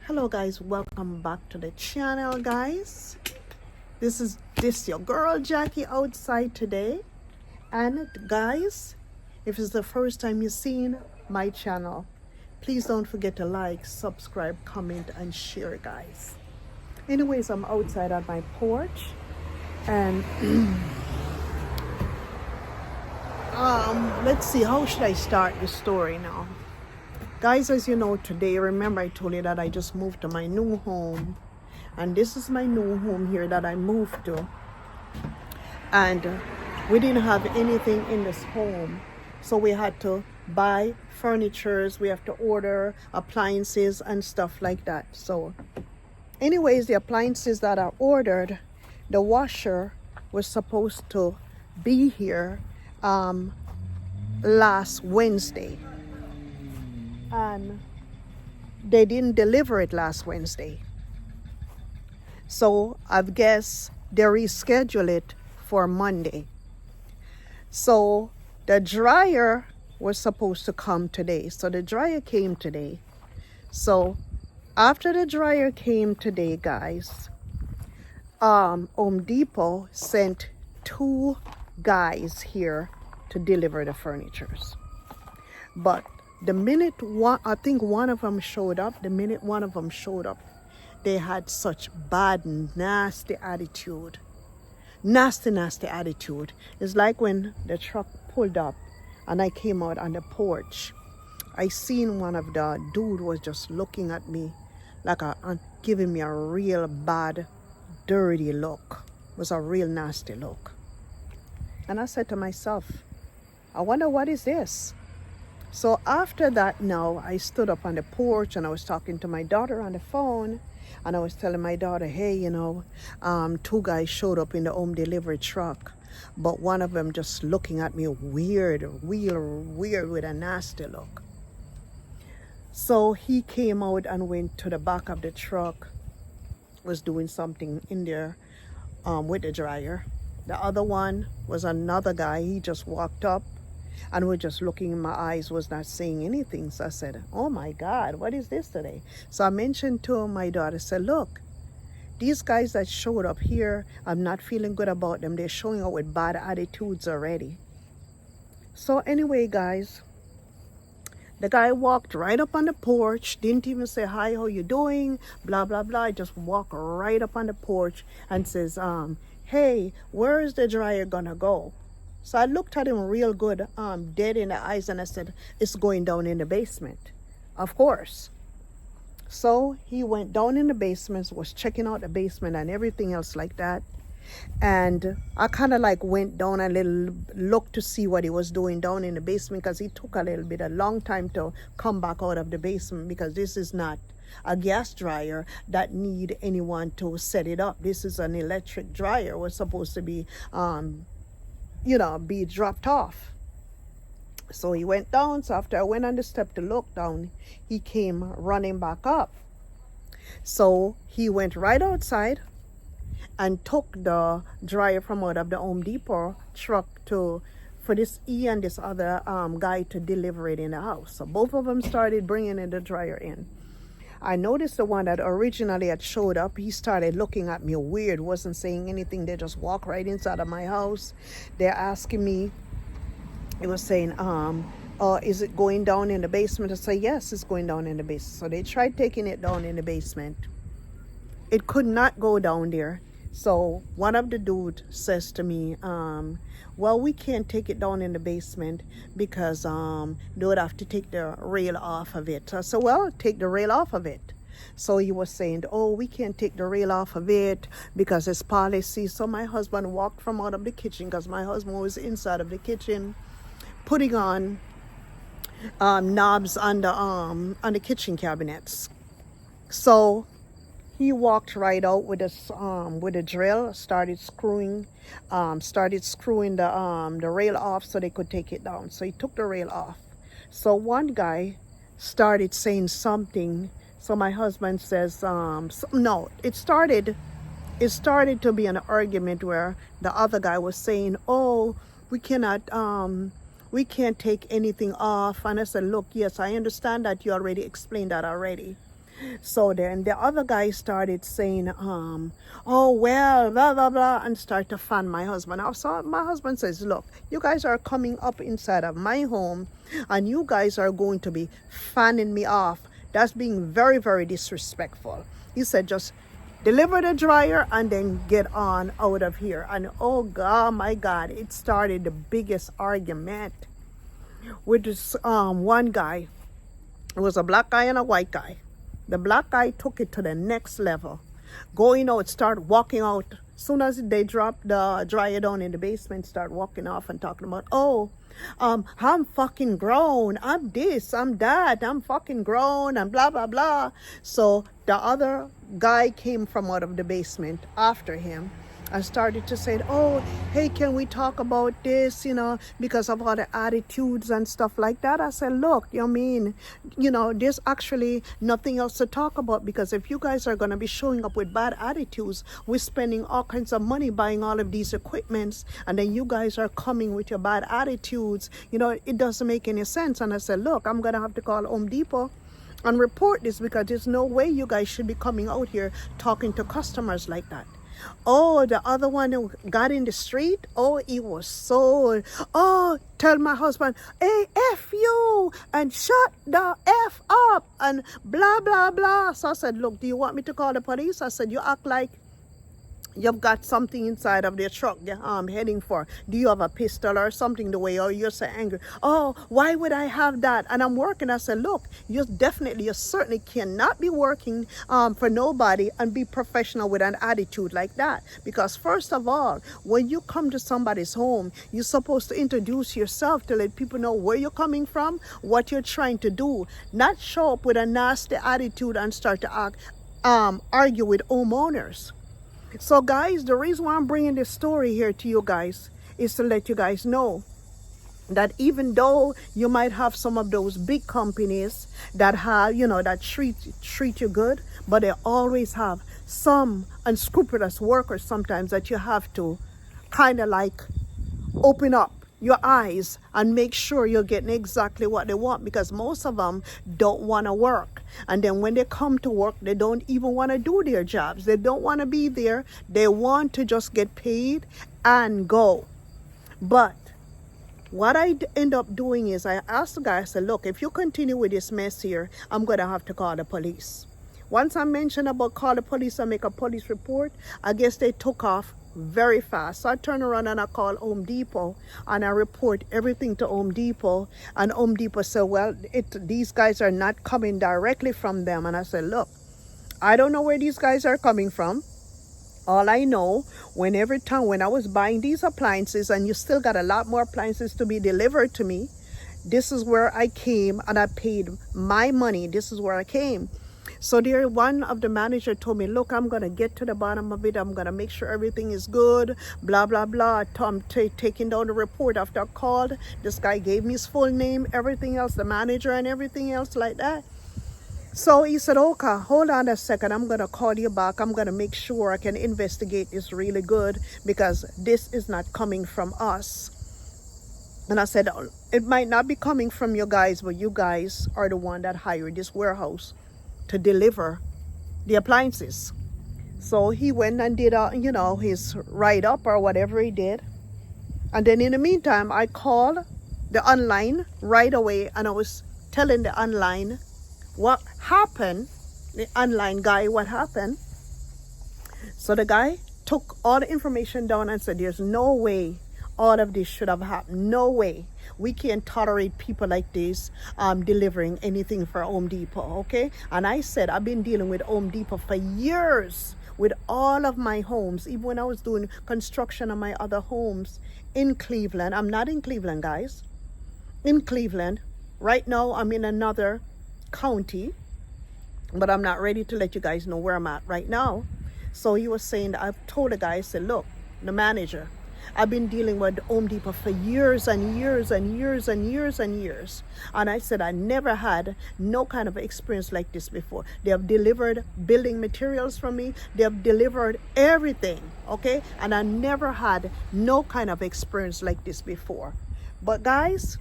Hello guys, welcome back to the channel guys. This your girl Jackie outside today. And guys, if it's the first time you've seen my channel, please don't forget to like, subscribe, comment and share guys. Anyways, I'm outside on my porch and let's see, how should I start the story now? Guys, as you know, today, remember I told you that I just moved to my new home. And this is my new home here that I moved to. And we didn't have anything in this home. So we had to buy furnitures. We have to order appliances and stuff like that. So anyways, the appliances that I ordered, the washer was supposed to be here last Wednesday. And they didn't deliver it last Wednesday. So I guess they rescheduled it for Monday. So the dryer was supposed to come today. So the dryer came today. So after the dryer came today, guys, Home Depot sent 2 guys here to deliver the furnitures. But the minute I think one of them showed up, they had such bad, nasty attitude. Nasty attitude. It's like when the truck pulled up and I came out on the porch. I seen one of the dude was just looking at me like giving me a real bad, dirty look. It was a real nasty look. And I said to myself, I wonder what is this? So after that, now I stood up on the porch and I was talking to my daughter on the phone, and I was telling my daughter, hey, 2 guys showed up in the home delivery truck, but one of them just looking at me weird with a nasty look. So he came out and went to the back of the truck, was doing something in there with the dryer. The other one was another guy. He just walked up and was just looking in my eyes, was not saying anything. So I said, oh my God, what is this today? So I mentioned to my daughter, said, look, these guys that showed up here, I'm not feeling good about them. They're showing up with bad attitudes already. So anyway, guys, the guy walked right up on the porch, didn't even say, hi, how you doing? Blah, blah, blah. Just walked right up on the porch and says, hey, where is the dryer gonna go? So I looked at him real good, dead in the eyes, and I said, it's going down in the basement. Of course. So he went down in the basement, was checking out the basement and everything else like that. And I kind of like went down a little, looked to see what he was doing down in the basement, because he took a long time to come back out of the basement, because this is not a gas dryer that need anyone to set it up. This is an electric dryer. Was supposed to be be dropped off. So he went down. So after I went on the step to look down, he came running back up. So he went right outside and took the dryer from out of the Home Depot truck for this and this other guy to deliver it in the house. So both of them started bringing in the dryer in. I noticed the one that originally had showed up, he started looking at me weird, wasn't saying anything. They just walked right inside of my house. They're asking me, it was saying, is it going down in the basement? I say, yes, it's going down in the basement. So they tried taking it down in the basement. It could not go down there. So one of the dudes says to me, well, we can't take it down in the basement because they would have to take the rail off of it. So I said, well, take the rail off of it. So he was saying, oh, we can't take the rail off of it because it's policy. So my husband walked from out of the kitchen, because my husband was inside of the kitchen putting on knobs on the kitchen cabinets. So he walked right out with a drill, started screwing the rail off so they could take it down. So he took the rail off. So one guy started saying something. So my husband says, no, it started to be an argument where the other guy was saying, oh, we can't take anything off. And I said, look, yes, I understand that you already explained that already. So then the other guy started saying, oh, well, blah, blah, blah, and start to fan my husband off. So my husband says, look, you guys are coming up inside of my home and you guys are going to be fanning me off. That's being very, very disrespectful. He said, just deliver the dryer and then get on out of here. And oh God, my God, it started the biggest argument with this one guy. It was a black guy and a white guy. The black guy took it to the next level. Going out, start walking out. Soon as they drop the dryer down in the basement, start walking off and talking about, oh, I'm fucking grown. I'm this, I'm that, I'm fucking grown and blah, blah, blah. So the other guy came from out of the basement after him and started to say, oh, hey, can we talk about this, because of all the attitudes and stuff like that. I said, look, there's actually nothing else to talk about, because if you guys are going to be showing up with bad attitudes, we're spending all kinds of money buying all of these equipments, and then you guys are coming with your bad attitudes, it doesn't make any sense. And I said, look, I'm going to have to call Home Depot and report this, because there's no way you guys should be coming out here talking to customers like that. Oh, the other one who got in the street, oh, he was so, tell my husband, hey, F you, and shut the F up, and blah, blah, blah. So I said, look, do you want me to call the police? I said, you act like you've got something inside of their truck you're heading for. Do you have a pistol or something the way, or you're so angry? Oh, why would I have that? And I'm working. I said, look, you certainly cannot be working for nobody and be professional with an attitude like that. Because first of all, when you come to somebody's home, you're supposed to introduce yourself to let people know where you're coming from, what you're trying to do. Not show up with a nasty attitude and start to argue with homeowners. So guys, the reason why I'm bringing this story here to you guys is to let you guys know that even though you might have some of those big companies that have, that treat you good, but they always have some unscrupulous workers sometimes that you have to kind of like open up your eyes and make sure you're getting exactly what they want, because most of them don't want to work. And then when they come to work, they don't even want to do their jobs. They don't want to be there. They want to just get paid and go. But what I end up doing is I asked the guy, I said, look, if you continue with this mess here, I'm going to have to call the police. Once I mentioned about call the police and make a police report, I guess they took off very fast. So I turn around and I call Home Depot and I report everything to Home Depot, and Home Depot said, well, these guys are not coming directly from them. And I said, look, I don't know where these guys are coming from. All I know, when I was buying these appliances, and you still got a lot more appliances to be delivered to me, this is where I came and I paid my money. This is where I came. So there, one of the manager told me, look, I'm going to get to the bottom of it. I'm going to make sure everything is good, blah, blah, blah. Tom taking down the report after I called. This guy gave me his full name, everything else, the manager and everything else like that. So he said, okay, hold on a second. I'm going to call you back. I'm going to make sure I can investigate this really good, because this is not coming from us. And I said, it might not be coming from you guys, but you guys are the one that hired this warehouse to deliver the appliances. So he went and did his write-up or whatever he did. And then in the meantime, I called the online right away, and I was telling the online what happened, the online guy what happened. So the guy took all the information down and said, there's no way all of this should have happened. No way. We can't tolerate people like this delivering anything for Home Depot, okay? And I said, I've been dealing with Home Depot for years with all of my homes, even when I was doing construction on my other homes in Cleveland. I'm not in Cleveland, guys. In Cleveland. Right now, I'm in another county, but I'm not ready to let you guys know where I'm at right now. So he was saying, I've told the guy, I said, look, the manager, I've been dealing with Home Depot for years and years and years and years and years. And I said, I never had no kind of experience like this before. They have delivered building materials for me. They have delivered everything, okay? And I never had no kind of experience like this before. But guys,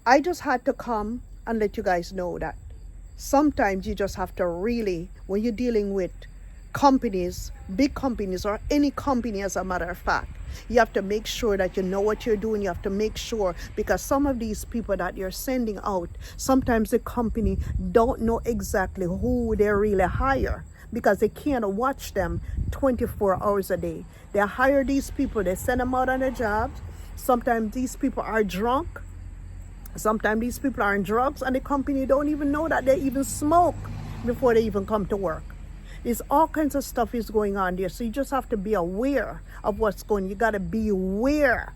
I just had to come and let you guys know that sometimes you just have to really, when you're dealing with companies, big companies, or any company as a matter of fact, you have to make sure that you know what you're doing. You have to make sure, because some of these people that you're sending out, sometimes the company don't know exactly who they really hire, because they can't watch them 24 hours a day. They hire these people, they send them out on their jobs. Sometimes these people are drunk. Sometimes these people are on drugs, and the company don't even know that they even smoke before they even come to work. There's all kinds of stuff is going on there. So you just have to be aware of what's going on. You got to be aware.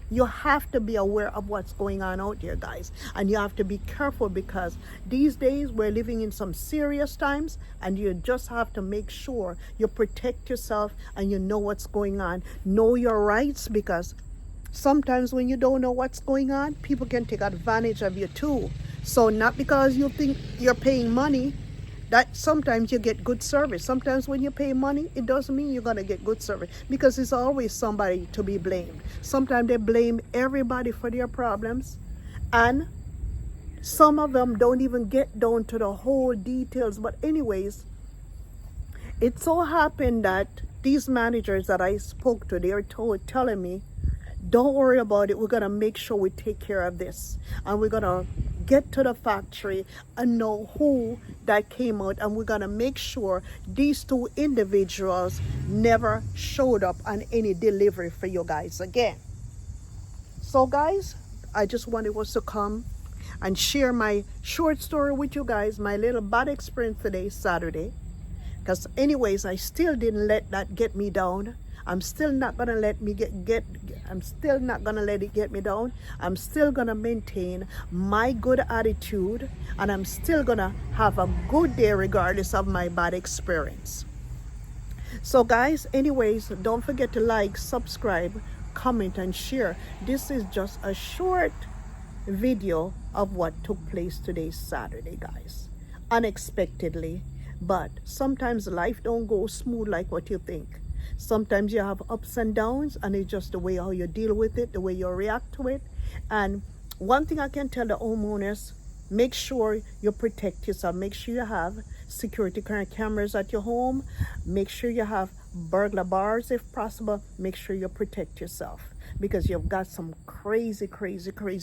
You have to be aware of what's going on out there, guys. And you have to be careful, because these days we're living in some serious times, and you just have to make sure you protect yourself and you know what's going on. Know your rights, because sometimes when you don't know what's going on, people can take advantage of you too. So not because you think you're paying money, that sometimes you get good service. Sometimes when you pay money, it doesn't mean you're going to get good service, because there's always somebody to be blamed. Sometimes they blame everybody for their problems, and some of them don't even get down to the whole details. But anyways, it so happened that these managers that I spoke to, they were telling me, don't worry about it. We're going to make sure we take care of this. And we're going to get to the factory and know who that came out. And we're going to make sure these two individuals never showed up on any delivery for you guys again. So guys, I just wanted us to come and share my short story with you guys, my little bad experience today, Saturday. Because anyways, I still didn't let that get me down. I'm still not gonna let me I'm still not gonna let it get me down. I'm still gonna maintain my good attitude, and I'm still gonna have a good day regardless of my bad experience. So guys, anyways, don't forget to like, subscribe, comment, and share. This is just a short video of what took place today, Saturday, guys. Unexpectedly, but sometimes life don't go smooth like what you think. Sometimes you have ups and downs, and it's just the way how you deal with it, the way you react to it. And one thing I can tell the homeowners, make sure you protect yourself. Make sure you have security cameras at your home. Make sure you have burglar bars if possible. Make sure you protect yourself, because you've got some crazy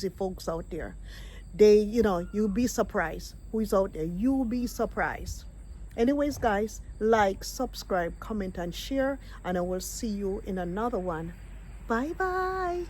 folks out there. You'll be surprised who's out there. You'll be surprised. Anyways, guys, like, subscribe, comment, and share, and I will see you in another one. Bye bye.